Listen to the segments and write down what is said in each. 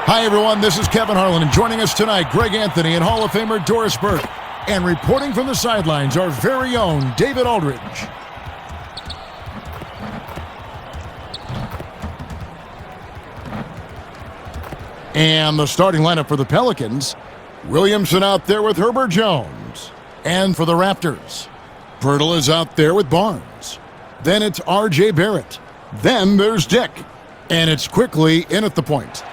Hi, everyone. This is Kevin Harlan, and joining us tonight, Greg Anthony and Hall of Famer Doris Burke. And reporting from the sidelines, our very own David Aldridge. And the starting lineup for the Pelicans, Williamson out there with Herbert Jones. And for the Raptors, Pirtle is out there with Barnes. Then it's R.J. Barrett. Then there's Dick. And it's quickly in at the point.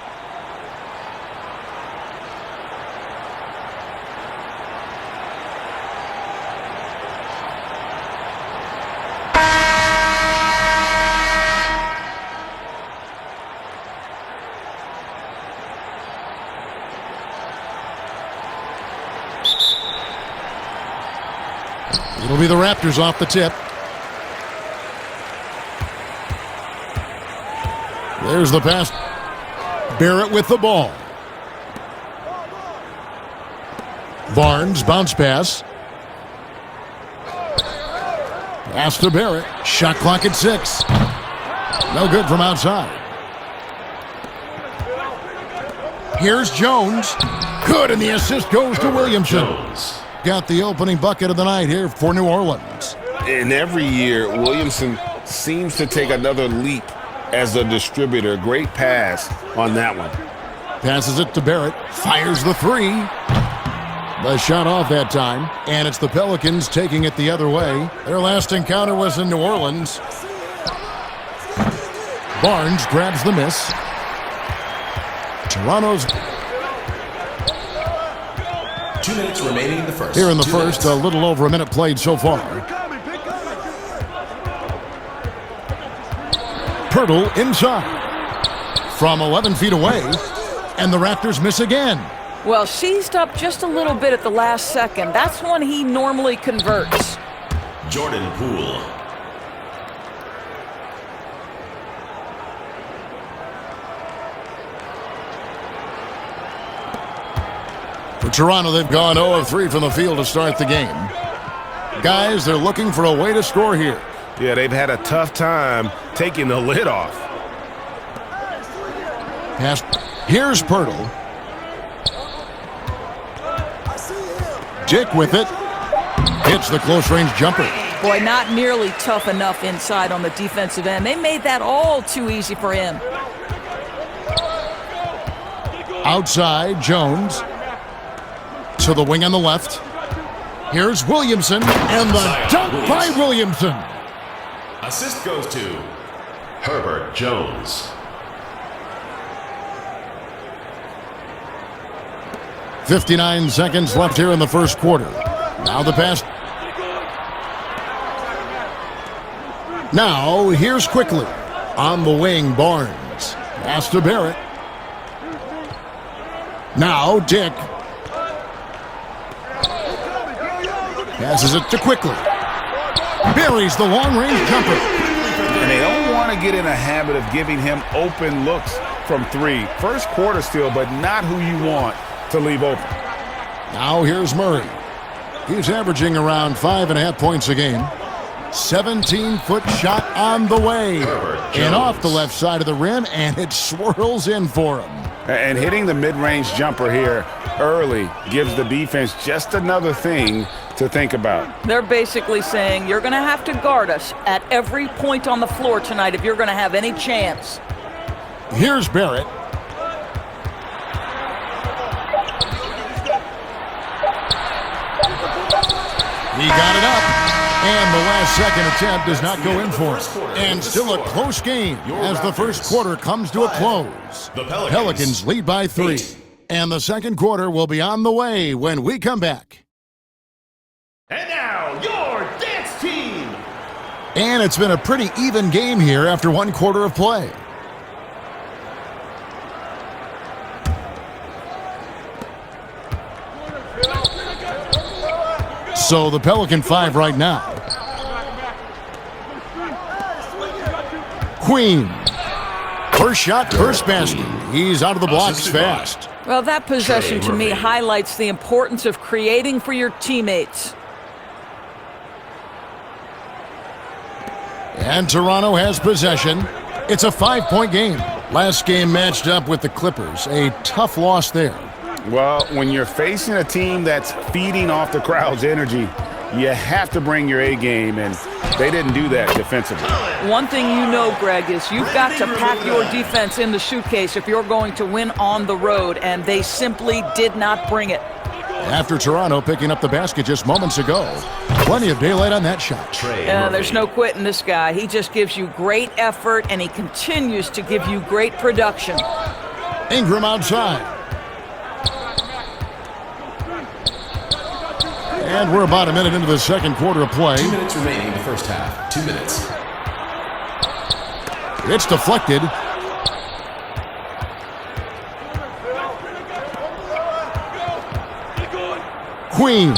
It'll be the Raptors off the tip. There's the pass. Barrett with the ball. Barnes, bounce pass. Pass to Barrett. Shot clock at 6. No good from outside. Here's Jones. Good, and the assist goes to Williamson. Got the opening bucket of the night here for New Orleans. And every year, Williamson seems to take another leap as a distributor. Great pass on that one. Passes it to Barrett. Fires the 3. The shot off that time. And it's the Pelicans taking it the other way. Their last encounter was in New Orleans. Barnes grabs the miss. Toronto's 2 minutes remaining in the first. Here in the first, a little over a minute played so far. Pirtle inside. From 11 feet away. And the Raptors miss again. Well, seized up just a little bit at the last second. That's when he normally converts. Jordan Poole. For Toronto, they've gone 0 of 3 from the field to start the game. Guys, they're looking for a way to score here. Yeah, they've had a tough time taking the lid off. Pass. Here's Pirtle. Dick with it. Hits the close-range jumper. Boy, not nearly tough enough inside on the defensive end. They made that all too easy for him. Outside, Jones. To the wing on the left. Here's Williamson, and the dunk by Williamson. Assist goes to Herbert Jones. 59 seconds left here in the first quarter. Now the pass. Now, here's quickly. On the wing, Barnes. Pass to Barrett. Now, Dick. Passes it to quickly. Buries the long-range jumper. And they don't want to get in a habit of giving him open looks from 3. First quarter still, but not who you want to leave open. Now here's Murray. He's averaging around 5.5 points a game. 17-foot shot on the way. And off the left side of the rim, and it swirls in for him. And hitting the mid-range jumper here early gives the defense just another thing to think about. They're basically saying you're going to have to guard us at every point on the floor tonight if you're going to have any chance. Here's Barrett. He got it up. And the last second attempt does not go in for it. And still a close game as the first quarter comes to a close. The Pelicans lead by 3. And the second quarter will be on the way when we come back. And now, your dance team. And it's been a pretty even game here after one quarter of play. So the Pelican 5 right now. Queen. First shot, first basket. He's out of the blocks fast. Well, that possession to me highlights the importance of creating for your teammates. And Toronto has possession. It's a 5-point game. Last game matched up with the Clippers. A tough loss there. Well, when you're facing a team that's feeding off the crowd's energy, you have to bring your A game, and they didn't do that defensively. One thing you know, Greg, is you've got to pack your defense in the suitcase if you're going to win on the road, and they simply did not bring it. After Toronto picking up the basket just moments ago, plenty of daylight on that shot. There's no quitting this guy. He just gives you great effort, and he continues to give you great production. Ingram outside. And we're about a minute into the second quarter of play. 2 minutes remaining in the first half. 2 minutes. It's deflected. Queen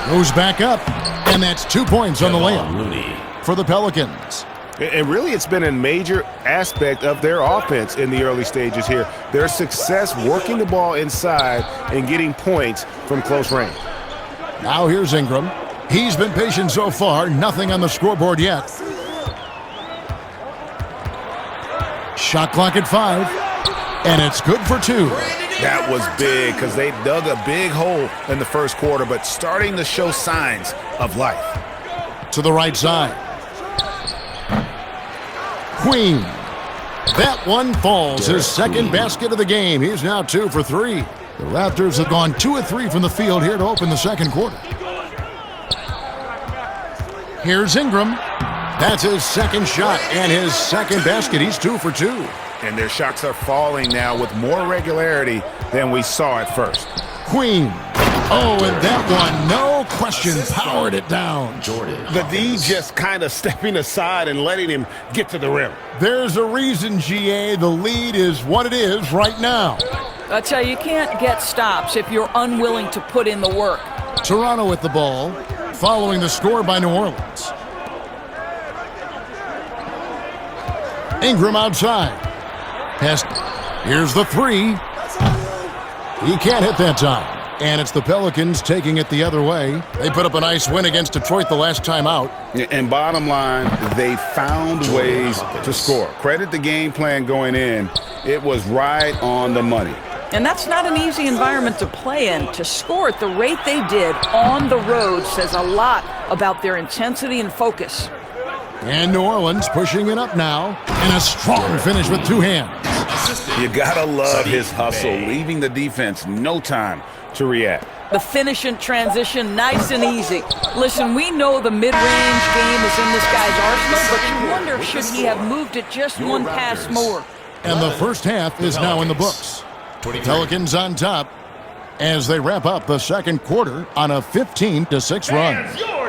goes back up, and that's 2 points on the layup for the Pelicans. And really, it's been a major aspect of their offense in the early stages here. Their success working the ball inside and getting points from close range. Now here's Ingram. He's been patient so far. Nothing on the scoreboard yet. Shot clock at 5, and it's good for 2. That was big because they dug a big hole in the first quarter, but starting to show signs of life. To the right side. Queen. That one falls. His second basket of the game. He's now 2 for 3. The Raptors have gone 2 of 3 from the field here to open the second quarter. Here's Ingram. That's his second shot and his second basket. He's 2 for 2. And their shots are falling now with more regularity than we saw at first. Queen. Oh, and that one, no question, powered it down. The D just kind of stepping aside and letting him get to the rim. There's a reason, GA. The lead is what it is right now. I tell you can't get stops if you're unwilling to put in the work. Toronto with the ball, following the score by New Orleans. Ingram outside. Here's the 3. He can't hit that time. And it's the Pelicans taking it the other way. They put up a nice win against Detroit the last time out. And bottom line, they found ways to score. Credit the game plan going in. It was right on the money. And that's not an easy environment to play in. To score at the rate they did on the road says a lot about their intensity and focus. And New Orleans pushing it up now. And a strong finish with 2 hands. You gotta love his hustle, leaving the defense no time to react. The finish and transition, nice and easy. Listen, we know the mid-range game is in this guy's arsenal, but you wonder should he have moved it just one pass more. And the first half is now in the books. Pelicans on top as they wrap up the second quarter on a 15-6 run.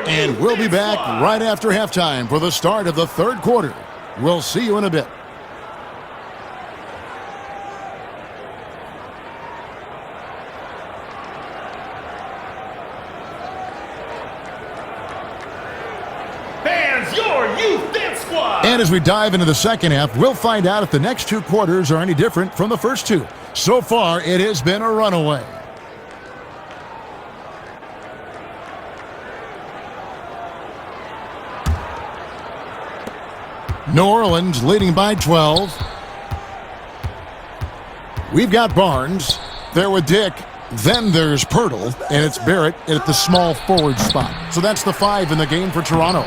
And we'll be back right after halftime for the start of the third quarter. We'll see you in a bit. And as we dive into the second half, we'll find out if the next 2 quarters are any different from the first 2. So far, it has been a runaway. New Orleans leading by 12. We've got Barnes there with Dick. Then there's Pirtle, and it's Barrett at the small forward spot. So that's the 5 in the game for Toronto.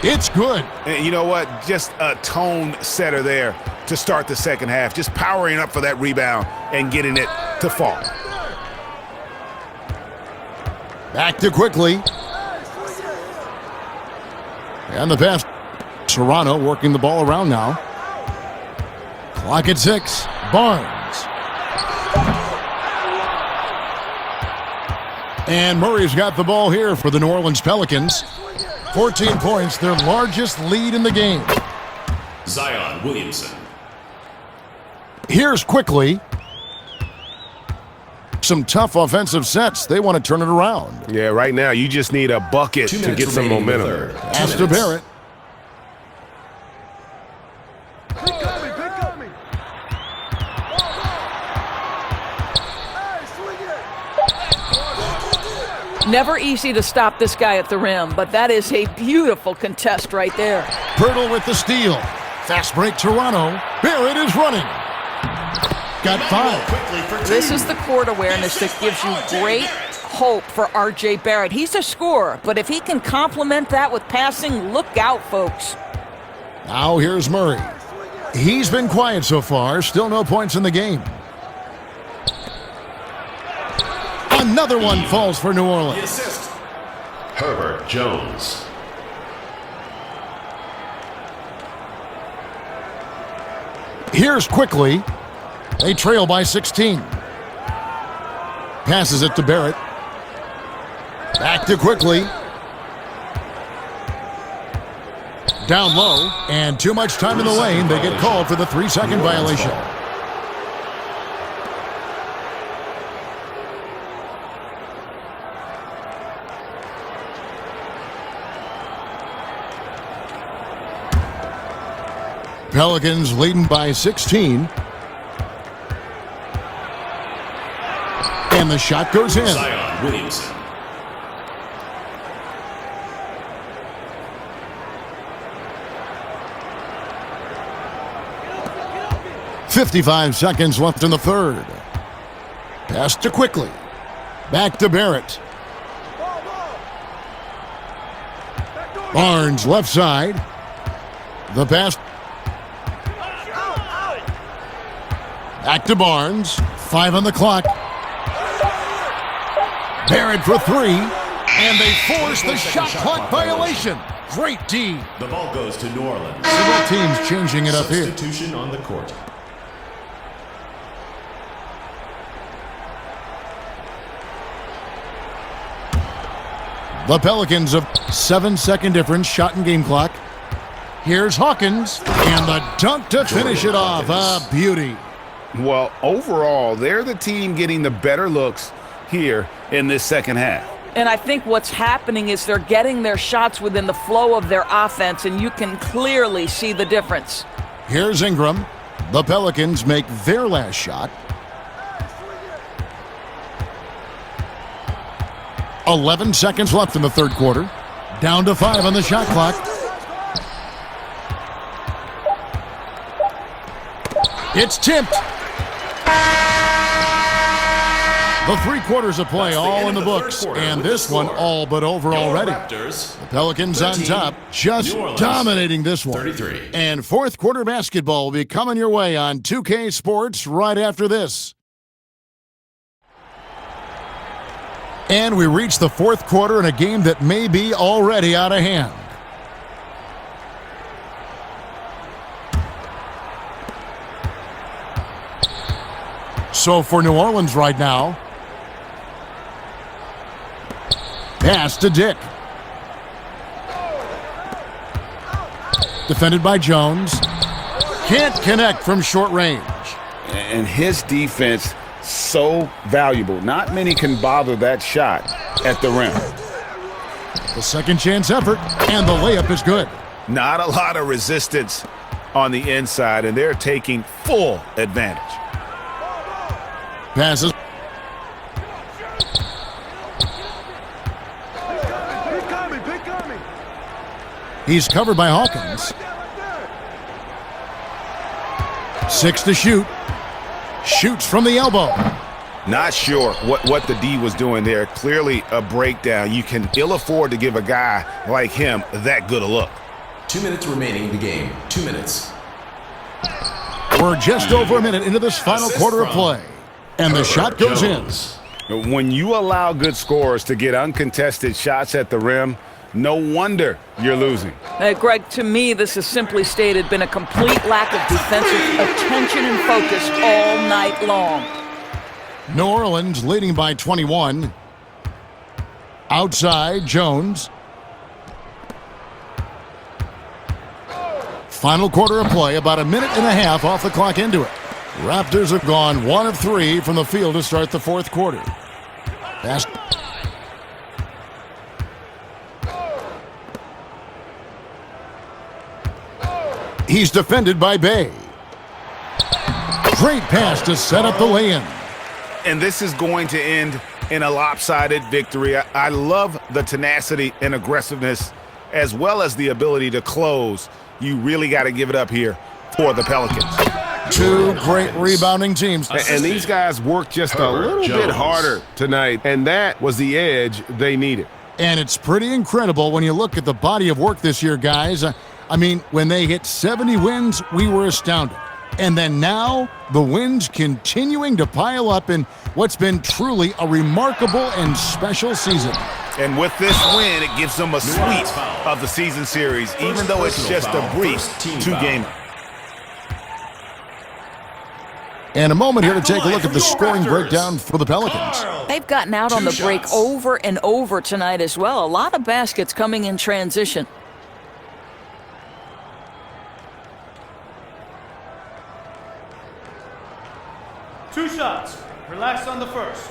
It's good. And you know what? Just a tone setter there to start the second half. Just powering up for that rebound and getting it to fall. Back to quickly. And the pass. Toronto working the ball around now. Clock at 6. Barnes. And Murray's got the ball here for the New Orleans Pelicans. 14 points, their largest lead in the game. Zion Williamson. Here's quickly. Some tough offensive sets. They want to turn it around. Yeah, right now you just need a bucket to get some momentum. Pass to Barrett. Never easy to stop this guy at the rim, but that is a beautiful contest right there. Pirtle with the steal. Fast break, Toronto. Barrett is running. Got 5. This is the court awareness that gives you great hope for R.J. Barrett. He's a scorer, but if he can complement that with passing, look out, folks. Now here's Murray. He's been quiet so far. Still no points in the game. Another one falls for New Orleans. The assist. Herbert Jones. Here's Quickly. They trail by 16. Passes it to Barrett. Back to Quickly. Down low, and too much time in the lane. They get called for the 3-second violation. Pelicans leading by 16. And the shot goes in. Zion Williamson. .55 seconds left in the third. Pass to Quickly. Back to Barrett. Barnes left side. The pass. Back to Barnes. 5 on the clock. Barrett for 3. And they force the shot clock violation. Great D. The ball goes to New Orleans. Several teams changing it up here. Substitution on the court. The Pelicans of 7-second difference, shot and game clock. Here's Hawkins, and the dunk to finish it off. A beauty. Well, overall, they're the team getting the better looks here in this second half. And I think what's happening is they're getting their shots within the flow of their offense, and you can clearly see the difference. Here's Ingram. The Pelicans make their last shot. 11 seconds left in the third quarter. Down to 5 on the shot clock. It's tipped. The 3 quarters of play all in the books, and this one all but over already. Raptors. The Pelicans on top, just dominating this one. 33. And fourth quarter basketball will be coming your way on 2K Sports right after this. And we reach the fourth quarter in a game that may be already out of hand. So for New Orleans right now, pass to Dick. Defended by Jones. Can't connect from short range. And his defense, so valuable. Not many can bother that shot at the rim. The second chance effort, and the layup is good. Not a lot of resistance on the inside, and they're taking full advantage. Passes. He's covered by Hawkins. 6 to shoot. Shoots from the elbow. Not sure what the D was doing there. Clearly a breakdown. You can ill afford to give a guy like him that good a look. 2 minutes remaining in the game. 2 minutes. We're just over a minute into this final quarter of play. And the shot goes in. When you allow good scorers to get uncontested shots at the rim, no wonder you're losing. Greg, to me, this has simply stated been a complete lack of defensive attention and focus all night long. New Orleans leading by 21. Outside, Jones. Final quarter of play, about a minute and a half off the clock into it. Raptors have gone 1 of 3 from the field to start the fourth quarter. Pass. He's defended by Bay. Great pass to set up the lay-in. And this is going to end in a lopsided victory. I love the tenacity and aggressiveness as well as the ability to close You really got to give it up here for the Pelicans. Two great rebounding teams. And these guys worked just a little bit harder tonight, and that was the edge they needed. And it's pretty incredible when you look at the body of work this year, guys. I mean, when they hit 70 wins, we were astounded. And then now, the wins continuing to pile up in what's been truly a remarkable and special season. And with this win, it gives them a sweep of the season series, even though it's just a brief two-gamer. And a moment here to take a look at the scoring breakdown for the Pelicans. They've gotten out on the break over and over tonight as well. A lot of baskets coming in transition. Two shots. Relax on the first.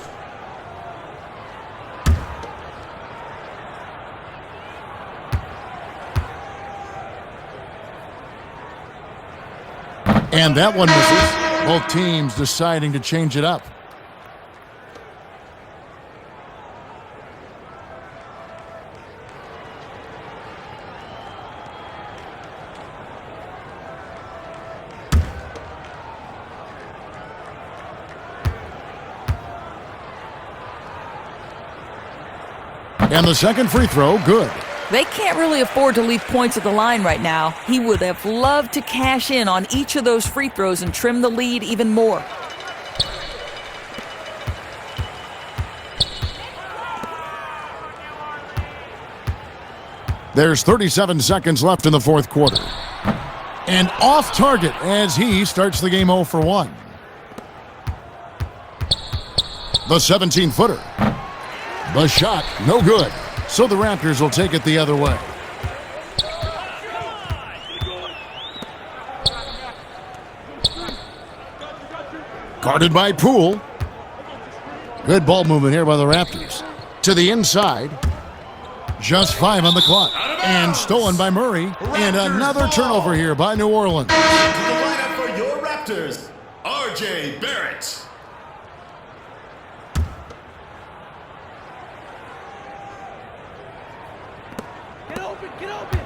And that one misses. Both teams deciding to change it up. And the second free throw, good. They can't really afford to leave points at the line right now. He would have loved to cash in on each of those free throws and trim the lead even more. There's 37 seconds left in the fourth quarter. And off target as he starts the game 0 for 1. The 17-footer. The shot, no good. So the Raptors will take it the other way. Guarded by Poole. Good ball movement here by the Raptors. To the inside. Just 5 on the clock. And stolen by Murray. And another turnover here by New Orleans. To the lineup for your Raptors, R.J. Barrett. Get open.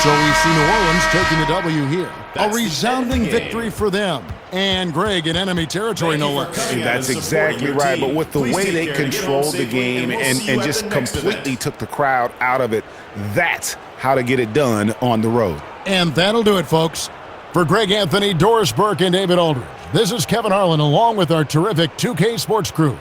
So we see New Orleans taking the W here. That's A resounding the end of the game. victory for them. And Greg in enemy territory, no less. That's exactly right. But with the way they controlled the game and just completely took the crowd out of it, that's how to get it done on the road. And that'll do it, folks. For Greg Anthony, Doris Burke, and David Aldridge, this is Kevin Harlan along with our terrific 2K Sports crew.